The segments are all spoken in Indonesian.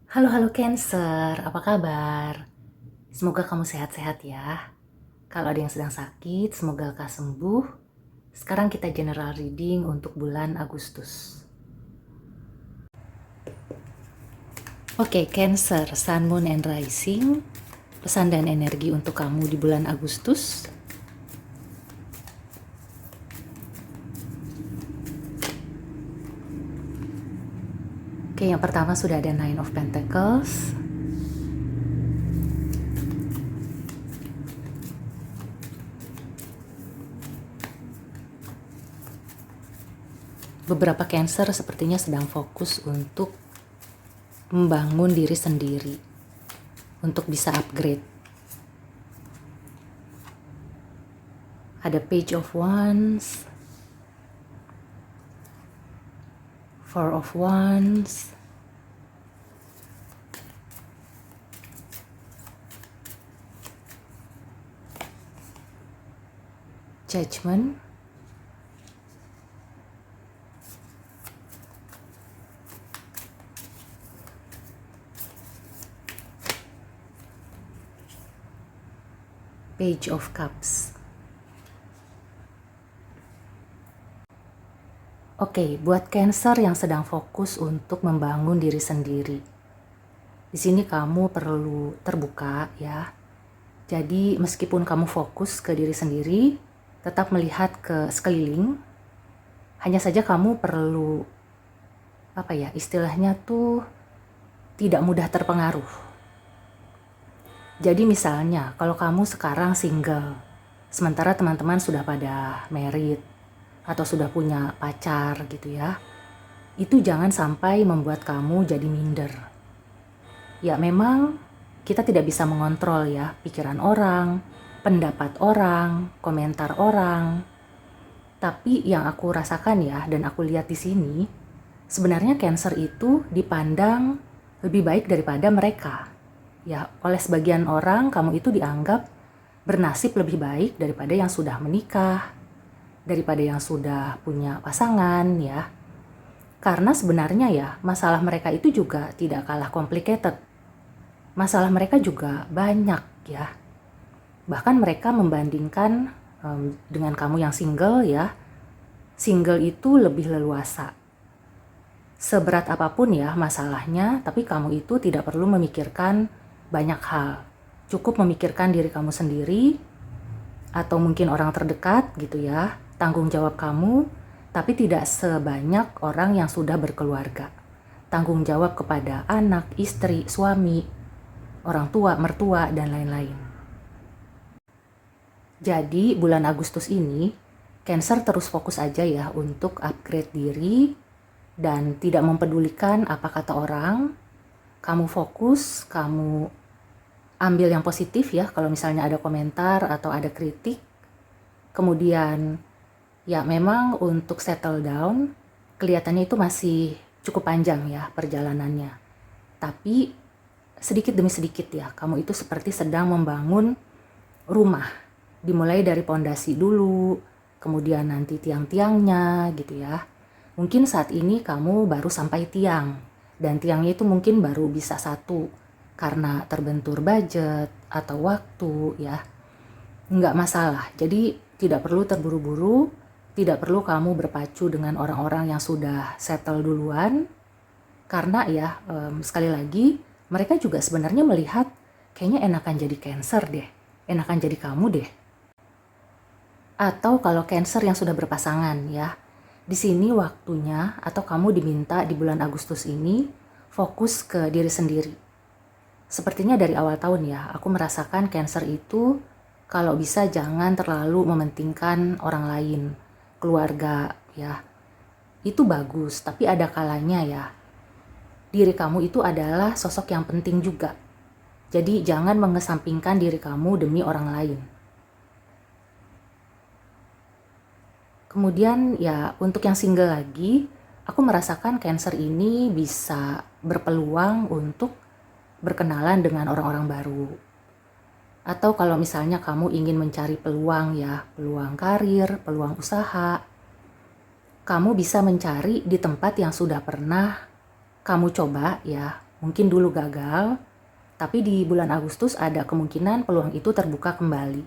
Halo halo Cancer, apa kabar? Semoga kamu sehat-sehat ya. Kalau ada yang sedang sakit, semoga lekas sembuh. Sekarang kita general reading untuk bulan Agustus. Oke, Cancer, Sun, Moon, and Rising. Pesan dan energi untuk kamu di bulan Agustus. Oke, yang pertama sudah ada Nine of Pentacles. Beberapa Cancer sepertinya sedang fokus untuk membangun diri sendiri, untuk bisa upgrade. Ada Page of Wands, Four of Wands, Judgment, Page of Cups. Oke, buat Cancer yang sedang fokus untuk membangun diri sendiri. Di sini kamu perlu terbuka ya. Jadi meskipun kamu fokus ke diri sendiri, tetap melihat ke sekeliling. Hanya saja kamu perlu istilahnya tuh tidak mudah terpengaruh. Jadi misalnya kalau kamu sekarang single, sementara teman-teman sudah pada married atau sudah punya pacar gitu ya, itu jangan sampai membuat kamu jadi minder. Ya memang kita tidak bisa mengontrol ya pikiran orang, pendapat orang, komentar orang. Tapi yang aku rasakan ya dan aku lihat di sini, sebenarnya Cancer itu dipandang lebih baik daripada mereka. Ya, oleh sebagian orang kamu itu dianggap bernasib lebih baik daripada yang sudah menikah, daripada yang sudah punya pasangan ya. Karena sebenarnya ya masalah mereka itu juga tidak kalah complicated. Masalah mereka juga banyak ya. Bahkan mereka membandingkan dengan kamu yang single ya. Single itu lebih leluasa. Seberat apapun ya masalahnya, tapi kamu itu tidak perlu memikirkan banyak hal. Cukup memikirkan diri kamu sendiri atau mungkin orang terdekat gitu ya. Tanggung jawab kamu, tapi tidak sebanyak orang yang sudah berkeluarga. Tanggung jawab kepada anak, istri, suami, orang tua, mertua, dan lain-lain. Jadi bulan Agustus ini, Cancer terus fokus aja ya untuk upgrade diri dan tidak mempedulikan apa kata orang. Kamu fokus, kamu ambil yang positif ya kalau misalnya ada komentar atau ada kritik. Kemudian ya memang untuk settle down kelihatannya itu masih cukup panjang ya perjalanannya. Tapi sedikit demi sedikit ya, kamu itu seperti sedang membangun rumah. Dimulai dari pondasi dulu, kemudian nanti tiang-tiangnya gitu ya. Mungkin saat ini kamu baru sampai tiang, dan tiangnya itu mungkin baru bisa satu, karena terbentur budget atau waktu ya. Nggak masalah, jadi tidak perlu terburu-buru, tidak perlu kamu berpacu dengan orang-orang yang sudah settle duluan. Karena ya sekali lagi mereka juga sebenarnya melihat kayaknya enakan jadi Cancer deh, enakan jadi kamu deh. Atau kalau Cancer yang sudah berpasangan ya, di sini waktunya atau kamu diminta di bulan Agustus ini fokus ke diri sendiri. Sepertinya dari awal tahun ya, aku merasakan Cancer itu kalau bisa jangan terlalu mementingkan orang lain, keluarga ya. Itu bagus, tapi ada kalanya ya. Diri kamu itu adalah sosok yang penting juga. Jadi jangan mengesampingkan diri kamu demi orang lain. Kemudian ya untuk yang single lagi, aku merasakan Cancer ini bisa berpeluang untuk berkenalan dengan orang-orang baru. Atau kalau misalnya kamu ingin mencari peluang ya, peluang karir, peluang usaha, kamu bisa mencari di tempat yang sudah pernah kamu coba ya, Mungkin dulu gagal, tapi di bulan Agustus ada kemungkinan peluang itu terbuka kembali.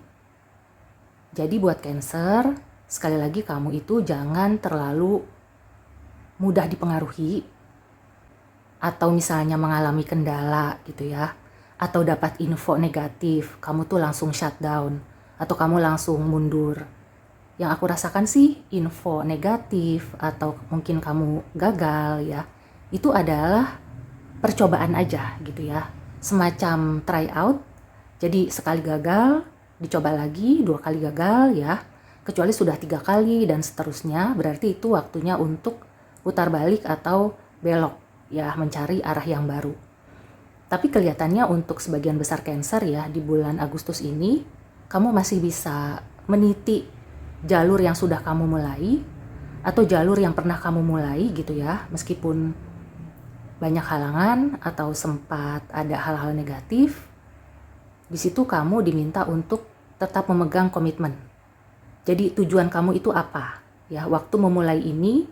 Jadi buat Cancer, sekali lagi kamu itu jangan terlalu mudah dipengaruhi, atau misalnya mengalami kendala gitu ya, atau dapat info negatif, kamu tuh langsung shutdown, atau kamu langsung mundur. Yang aku rasakan sih info negatif atau mungkin kamu gagal ya, itu adalah percobaan aja gitu ya, semacam try out. Jadi sekali gagal, dicoba lagi, 2 kali gagal ya, kecuali sudah 3 kali dan seterusnya, berarti itu waktunya untuk putar balik atau belok ya, mencari arah yang baru. Tapi kelihatannya untuk sebagian besar Cancer ya, di bulan Agustus ini kamu masih bisa meniti jalur yang sudah kamu mulai atau jalur yang pernah kamu mulai gitu ya, meskipun banyak halangan atau sempat ada hal-hal negatif. Di situ kamu diminta untuk tetap memegang komitmen. Jadi tujuan kamu itu apa ya waktu memulai ini,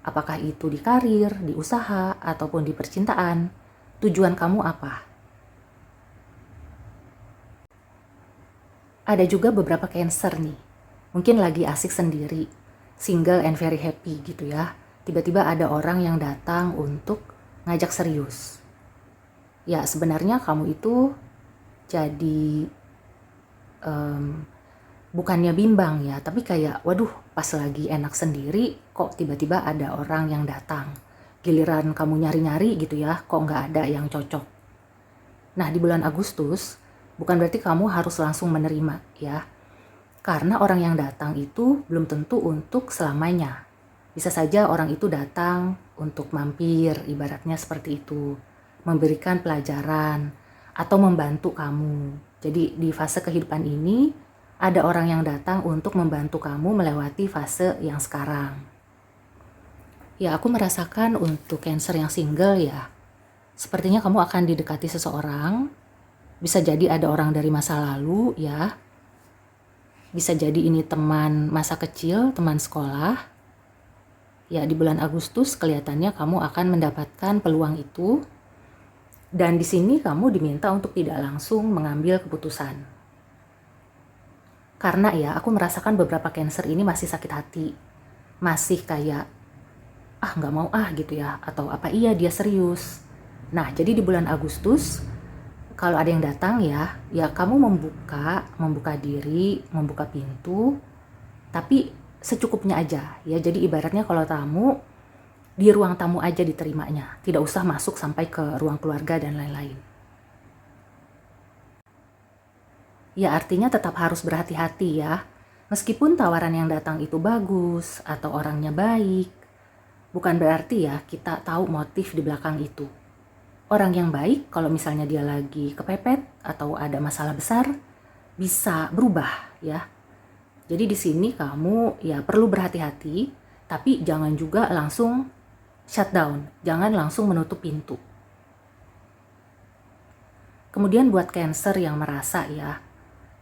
apakah itu di karir, di usaha ataupun di percintaan, tujuan kamu apa? Ada juga beberapa Cancer nih, mungkin lagi asik sendiri, single and very happy gitu ya. Tiba-tiba ada orang yang datang untuk ngajak serius. Ya sebenarnya kamu itu jadi bukannya bimbang ya, tapi kayak waduh pas lagi enak sendiri kok tiba-tiba ada orang yang datang. Giliran kamu nyari-nyari gitu ya, kok nggak ada yang cocok. Nah di bulan Agustus bukan berarti kamu harus langsung menerima ya. Karena orang yang datang itu belum tentu untuk selamanya. Bisa saja orang itu datang untuk mampir, ibaratnya seperti itu. Memberikan pelajaran atau membantu kamu. Jadi di fase kehidupan ini ada orang yang datang untuk membantu kamu melewati fase yang sekarang. Ya aku merasakan untuk Cancer yang single ya, sepertinya kamu akan didekati seseorang. Bisa jadi ada orang dari masa lalu ya. Bisa jadi ini teman masa kecil, teman sekolah. Ya di bulan Agustus kelihatannya kamu akan mendapatkan peluang itu. Dan di sini kamu diminta untuk tidak langsung mengambil keputusan. Karena ya aku merasakan beberapa Cancer ini masih sakit hati. Masih kayak nggak mau gitu ya, atau apa iya dia serius. Nah jadi di bulan Agustus kalau ada yang datang ya kamu membuka diri, membuka pintu, tapi secukupnya aja ya. Jadi ibaratnya kalau tamu, di ruang tamu aja diterimanya, tidak usah masuk sampai ke ruang keluarga dan lain-lain. Ya artinya tetap harus berhati-hati ya, meskipun tawaran yang datang itu bagus atau orangnya baik, bukan berarti ya kita tahu motif di belakang itu. Orang yang baik kalau misalnya dia lagi kepepet atau ada masalah besar bisa berubah ya. Jadi di sini kamu ya perlu berhati-hati, tapi jangan juga langsung shutdown, jangan langsung menutup pintu. Kemudian buat Cancer yang merasa ya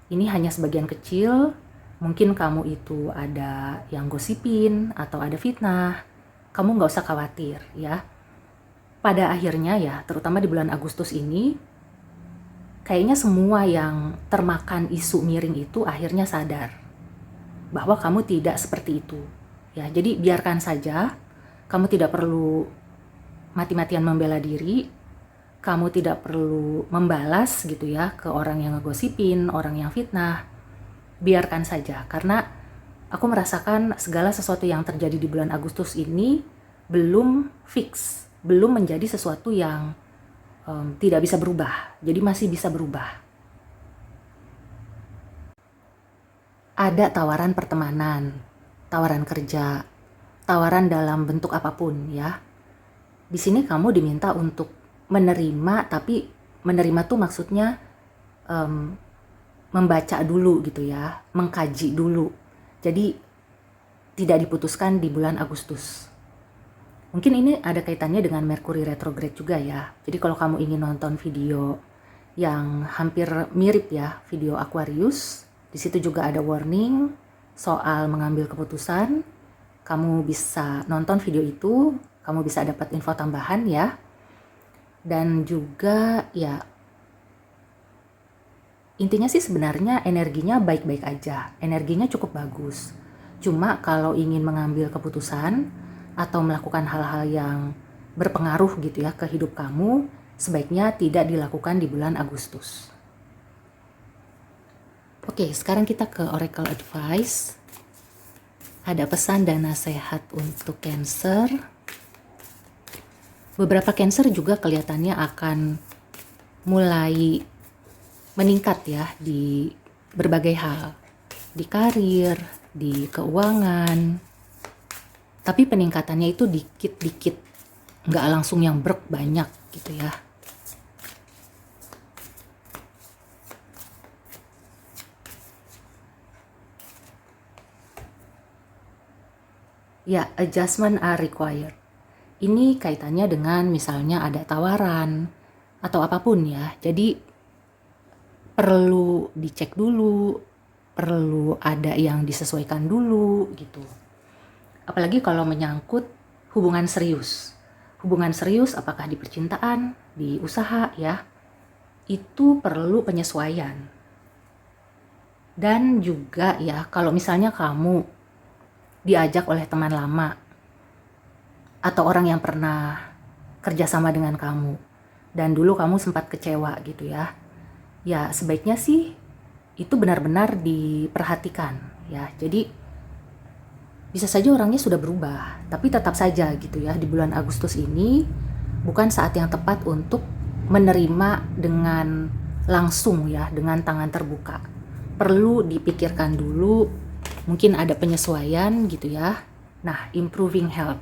ini hanya sebagian kecil, mungkin kamu itu ada yang gosipin atau ada fitnah, kamu nggak usah khawatir ya. Pada akhirnya ya, terutama di bulan Agustus ini, kayaknya semua yang termakan isu miring itu akhirnya sadar bahwa kamu tidak seperti itu. Ya, jadi biarkan saja, kamu tidak perlu mati-matian membela diri, kamu tidak perlu membalas gitu ya ke orang yang ngegosipin, orang yang fitnah. Biarkan saja, karena aku merasakan segala sesuatu yang terjadi di bulan Agustus ini belum fix, belum menjadi sesuatu yang tidak bisa berubah, jadi masih bisa berubah. Ada tawaran pertemanan, tawaran kerja, tawaran dalam bentuk apapun ya. Di sini kamu diminta untuk menerima, tapi menerima tuh maksudnya membaca dulu gitu ya, mengkaji dulu. Jadi tidak diputuskan di bulan Agustus. Mungkin ini ada kaitannya dengan Merkuri retrograde juga ya. Jadi kalau kamu ingin nonton video yang hampir mirip ya, video Aquarius, di situ juga ada warning soal mengambil keputusan. Kamu bisa nonton video itu, kamu bisa dapat info tambahan ya. Dan juga ya intinya sih sebenarnya energinya baik-baik aja, energinya cukup bagus. Cuma kalau ingin mengambil keputusan atau melakukan hal-hal yang berpengaruh gitu ya ke hidup kamu, sebaiknya tidak dilakukan di bulan Agustus. Oke, sekarang kita ke Oracle Advice. Ada pesan dan nasihat untuk Cancer. Beberapa Cancer juga kelihatannya akan mulai meningkat ya di berbagai hal, di karir, di keuangan. Tapi peningkatannya itu dikit-dikit, nggak langsung yang banyak gitu ya. Ya, adjustment are required. Ini kaitannya dengan misalnya ada tawaran atau apapun ya. Jadi perlu dicek dulu, perlu ada yang disesuaikan dulu gitu. Apalagi kalau menyangkut hubungan serius. Hubungan serius apakah di percintaan, di usaha ya, itu perlu penyesuaian. Dan juga ya kalau misalnya kamu diajak oleh teman lama atau orang yang pernah kerjasama dengan kamu dan dulu kamu sempat kecewa gitu ya, ya sebaiknya sih itu benar-benar diperhatikan ya. Jadi bisa saja orangnya sudah berubah, tapi tetap saja gitu ya, di bulan Agustus ini bukan saat yang tepat untuk menerima dengan langsung ya, dengan tangan terbuka. Perlu dipikirkan dulu, mungkin ada penyesuaian gitu ya. Nah, improving health.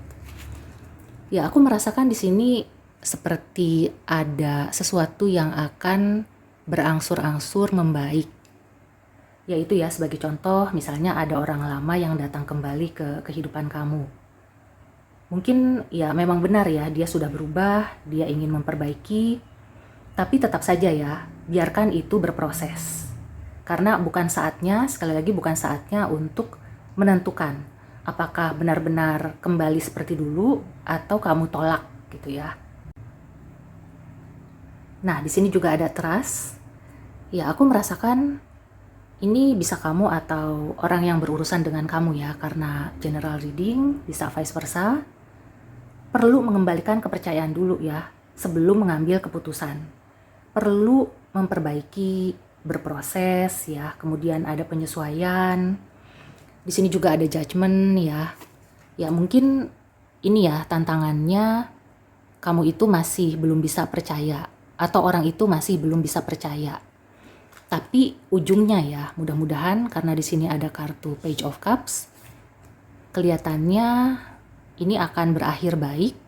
Ya, aku merasakan di sini seperti ada sesuatu yang akan berangsur-angsur membaik. Yaitu ya sebagai contoh misalnya ada orang lama yang datang kembali ke kehidupan kamu. Mungkin ya memang benar ya dia sudah berubah, dia ingin memperbaiki, tapi tetap saja ya biarkan itu berproses. Karena bukan saatnya, sekali lagi bukan saatnya untuk menentukan apakah benar-benar kembali seperti dulu atau kamu tolak gitu ya. Nah, di sini juga ada trust. Ya, aku merasakan ini bisa kamu atau orang yang berurusan dengan kamu ya, karena general reading, bisa vice versa. Perlu mengembalikan kepercayaan dulu ya, sebelum mengambil keputusan. Perlu memperbaiki, berproses ya, kemudian ada penyesuaian. Di sini juga ada judgment ya. Ya mungkin ini ya tantangannya, kamu itu masih belum bisa percaya, atau orang itu masih belum bisa percaya. Tapi ujungnya ya, mudah-mudahan karena di sini ada kartu Page of Cups, kelihatannya ini akan berakhir baik,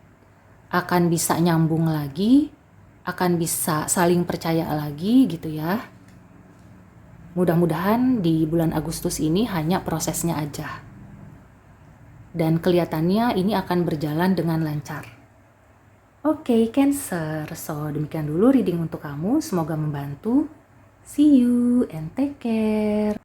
akan bisa nyambung lagi, akan bisa saling percaya lagi gitu ya. Mudah-mudahan di bulan Agustus ini hanya prosesnya aja. Dan kelihatannya ini akan berjalan dengan lancar. Oke, Cancer. So, demikian dulu reading untuk kamu. Semoga membantu. See you and take care.